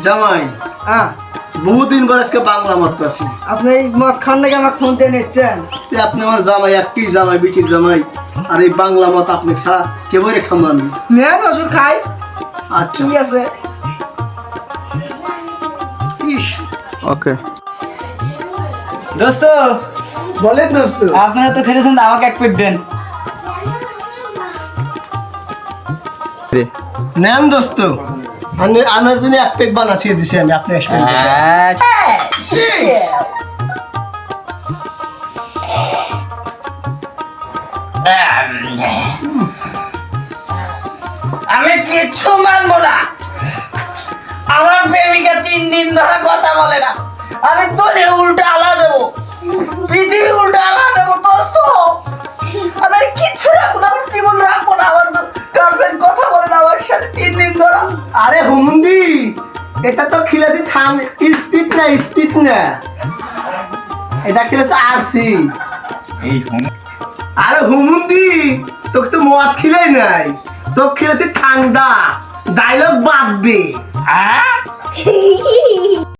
জামাই হ্যাঁ বহুদিন পর আজকে বাংলা মত পাচ্ছি। আপনি এই মদ খান নাকি আমার ফোন দিয়ে নিচ্ছেন? আপনি আমার জামাই, একটি জামাই, বিটির জামাই, আর এই বাংলা মত আপনি ছাড়া কেবরে খাবো আমি। নেন ওষুধ খাই। আচ্ছা ঠিক আছে। ইস ওকে দোস্ত বলেন দোস্ত। আপনারা তো খেতেছেন, আমাকে এক প্লেট দেন। রে নেন দোস্ত, আমি আনার জন্য এক প্যাক বানাচ্ছিয়ে দিছি আমি, আপনি আসবেন। আমি কিচ্ছু মানবো না। আমার প্রেমিকা 3 দিন ধরে কথা বলে না। আমি তোলে উল্টা আলা দেবো, পৃথিবী উল্টা আলা দেবো দোস্ত। আমি আর কিচ্ছু রাখবো না, আমার জীবন রাখবো না। আমার গার্লফ্রেন্ড কথা বলে না আমার সাথে 3 দিন ধরে। আরে হুমন্দি, এটা তো খেলেছি থাম, স্পিড না, এটা খেলেছে আরসি। আরে হুমন্দি, তোকে তো মদ খিলাই নাই, তোকে খেলেছি ঠান্ডা। ডায়লগ বাদ দে।